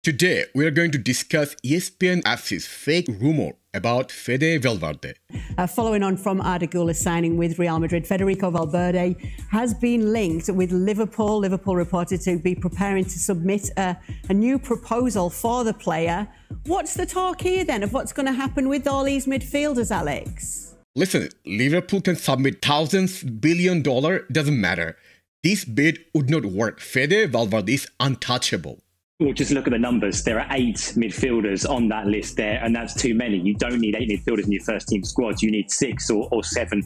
Today, we are going to discuss ESPN FC's fake rumor about Fede Valverde. Following on from Arda Güler's signing with Real Madrid, Federico Valverde has been linked with Liverpool. Liverpool reported to be preparing to submit a new proposal for the player. What's the talk here then of what's going to happen with all these midfielders, Alex? Listen, Liverpool can submit thousands, $1 billion, doesn't matter. This bid would not work. Fede Valverde is untouchable. Well, just look at the numbers. There are 8 midfielders on that list there, and that's too many. You don't need 8 midfielders in your first team squad. You need 6 or 7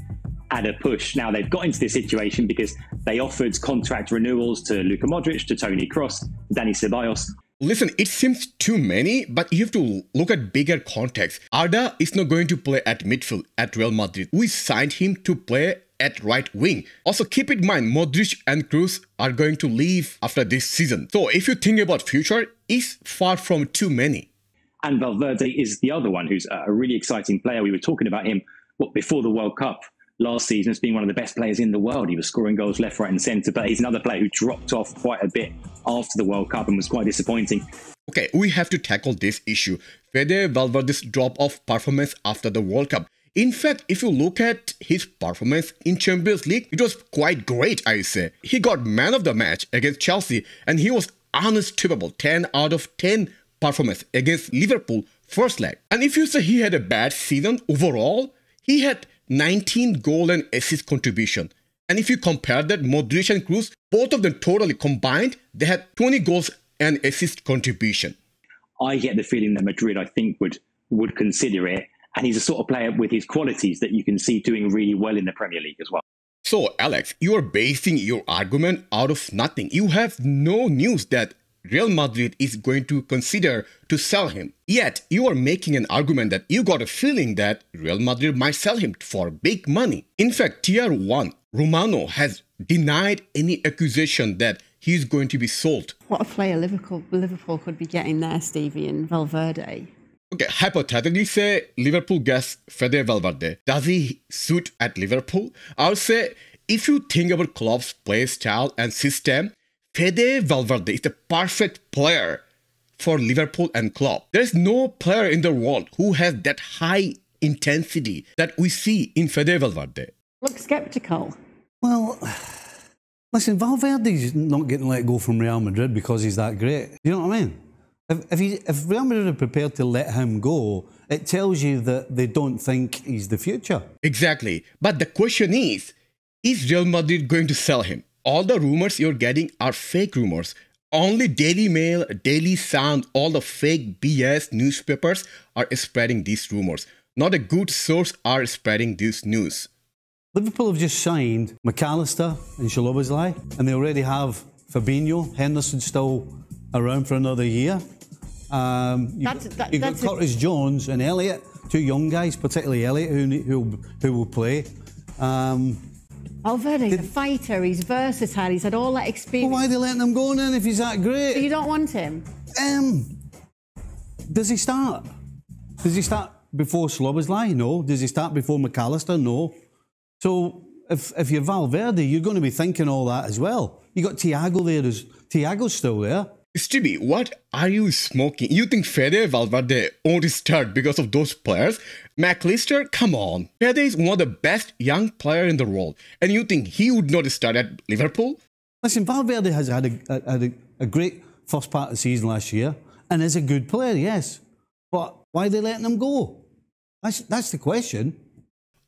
at a push. Now, they've got into this situation because they offered contract renewals to Luka Modric, to Toni Kroos, Dani Ceballos. Listen, it seems too many, but you have to look at bigger context. Arda is not going to play at midfield at Real Madrid. We signed him to play at right wing. Also, keep in mind, Modric and Kroos are going to leave after this season. So if you think about future, it's far from too many. And Valverde is the other one who's a really exciting player. We were talking about him before the World Cup last season as being one of the best players in the world. He was scoring goals left, right and centre, but he's another player who dropped off quite a bit after the World Cup and was quite disappointing. Okay, we have to tackle this issue. Fede Valverde's drop-off performance after the World Cup. In fact, if you look at his performance in Champions League, it was quite great, I say. He got man of the match against Chelsea and he was unstoppable. 10 out of 10 performance against Liverpool first leg. And if you say he had a bad season overall, he had 19 goal and assist contribution. And if you compare that, Modric and Kroos, both of them totally combined, they had 20 goals and assist contribution. I get the feeling that Madrid, I think, would consider it. And he's a sort of player with his qualities that you can see doing really well in the Premier League as well. So, Alex, you are basing your argument out of nothing. You have no news that Real Madrid is going to consider to sell him. Yet, you are making an argument that you got a feeling that Real Madrid might sell him for big money. In fact, Tier 1, Romano has denied any accusation that he is going to be sold. What a player Liverpool could be getting there, Stevie, and Valverde. Okay, hypothetically say Liverpool gets Fede Valverde. Does he suit at Liverpool? I would say if you think about Klopp's play style and system, Fede Valverde is the perfect player for Liverpool and Klopp. There is no player in the world who has that high intensity that we see in Fede Valverde. Look sceptical. Well, listen, Valverde's not getting let go from Real Madrid because he's that great. You know what I mean? If Real Madrid are prepared to let him go, it tells you that they don't think he's the future. Exactly. But the question is Real Madrid going to sell him? All the rumors you're getting are fake rumors. Only Daily Mail, Daily Sun, all the fake BS newspapers are spreading these rumors. Not a good source are spreading this news. Liverpool have just signed McAllister and Szoboszlai, and they already have Fabinho. Henderson still around for another year. You've got Curtis Jones and Elliott, 2 young guys, particularly Elliott, who will play. Valverde's a fighter, he's versatile, he's had all that experience. Well, why are they letting him go then if he's that great? So you don't want him? Does he start? Does he start before Szoboszlai? No. Does he start before McAllister? No. So if you're Valverde, you're going to be thinking all that as well. You got Thiago there. Thiago's still there. Stevie, what are you smoking? You think Fede Valverde won't start because of those players? McAllister, come on. Fede is one of the best young players in the world. And you think he would not start at Liverpool? Listen, Valverde has had a great first part of the season last year and is a good player, yes. But why are they letting him go? That's the question.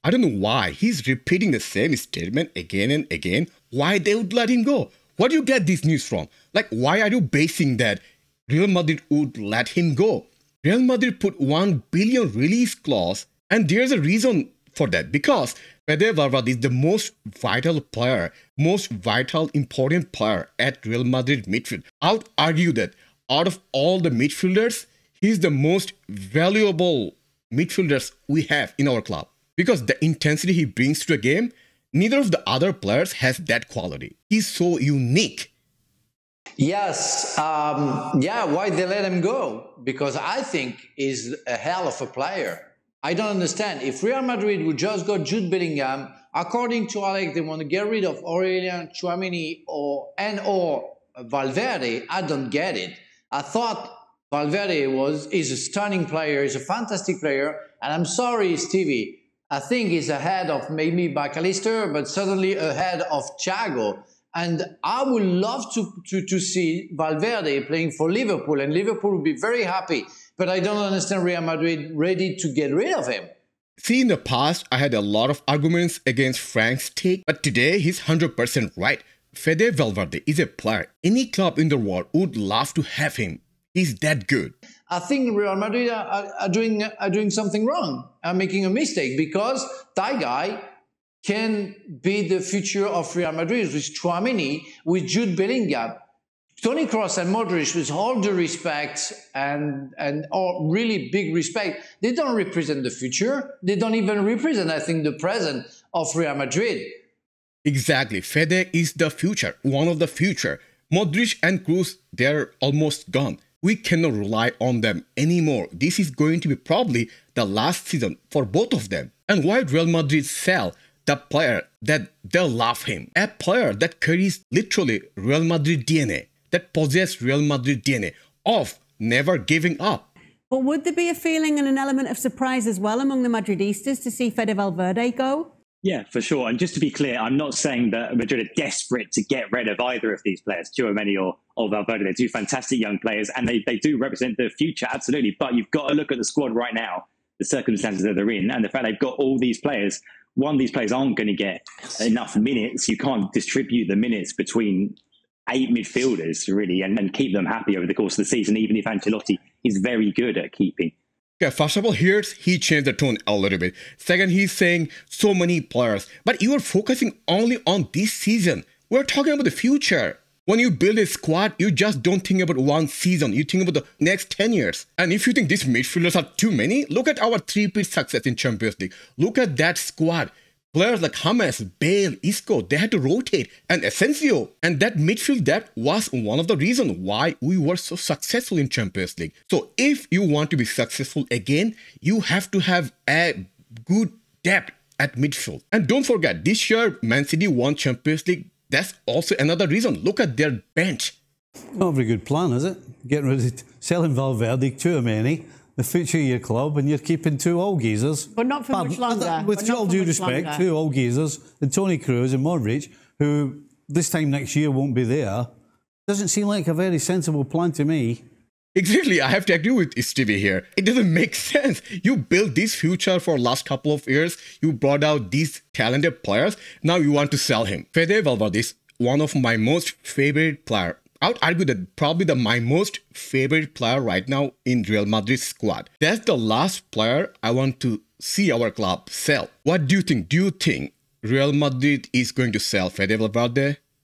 I don't know why. He's repeating the same statement again and again. Why they would let him go? Where do you get this news from? Like, why are you basing that Real Madrid would let him go? Real Madrid put $1 billion release clause, and there's a reason for that. Because Fede Valverde is the most vital player, most vital, important player at Real Madrid midfield. I would argue that out of all the midfielders, he's the most valuable midfielders we have in our club. Because the intensity he brings to the game, neither of the other players has that quality. He's so unique. Yes. Yeah, why they let him go? Because I think he's a hell of a player. I don't understand. If Real Madrid would just go Jude Bellingham, according to Alex, they want to get rid of Aurelien Tchouameni or Valverde. I don't get it. I thought Valverde is a stunning player, he's a fantastic player, and I'm sorry, Stevie, I think he's ahead of maybe McAllister, but certainly ahead of Thiago. And I would love to see Valverde playing for Liverpool, and Liverpool would be very happy. But I don't understand Real Madrid ready to get rid of him. See, in the past, I had a lot of arguments against Frank's take, but today he's 100% right. Fede Valverde is a player any club in the world would love to have him. He's that good. I think Real Madrid are doing something wrong, are making a mistake, because that guy can be the future of Real Madrid with Tchouaméni, with Jude Bellingham. Toni Kroos and Modric, with all due respect and all really big respect, they don't represent the future. They don't even represent, I think, the present of Real Madrid. Exactly. Fede is the future, one of the future. Modric and Kroos, they're almost gone. We cannot rely on them anymore. This is going to be probably the last season for both of them. And why Real Madrid sell the player that they'll love him? A player that carries literally Real Madrid DNA, that possesses Real Madrid DNA of never giving up. But would there be a feeling and an element of surprise as well among the Madridistas to see Fede Valverde go? Yeah, for sure. And just to be clear, I'm not saying that Madrid are desperate to get rid of either of these players, Tchouaméni or Valverde. They're two fantastic young players, and they do represent the future, absolutely. But you've got to look at the squad right now, the circumstances that they're in, and the fact they've got all these players. One, these players aren't going to get enough minutes. You can't distribute the minutes between 8 midfielders, really, and keep them happy over the course of the season, even if Ancelotti is very good at keeping. Okay, first of all, he changed the tone a little bit. Second, he's saying so many players. But you are focusing only on this season. We're talking about the future. When you build a squad, you just don't think about one season. You think about the next 10 years. And if you think these midfielders are too many, look at our three-peat success in Champions League. Look at that squad. Players like James, Bale, Isco, they had to rotate. And Asensio. And that midfield depth was one of the reasons why we were so successful in Champions League. So if you want to be successful again, you have to have a good depth at midfield. And don't forget, this year, Man City won Champions League. That's also another reason. Look at their bench. Not a very good plan, is it? Getting rid of selling Valverde, Tchouaméni, the future of your club, and you're keeping two old geezers. But not for much longer. With all due respect, two old geezers, and Toni Kroos and Modric, who this time next year won't be there. Doesn't seem like a very sensible plan to me. Exactly, I have to agree with Stevie here. It doesn't make sense. You built this future for last couple of years. You brought out these talented players. Now you want to sell him. Fede Valverde is one of my most favorite players. I would argue that probably my most favorite player right now in Real Madrid squad. That's the last player I want to see our club sell. What do you think? Do you think Real Madrid is going to sell Fede Valverde?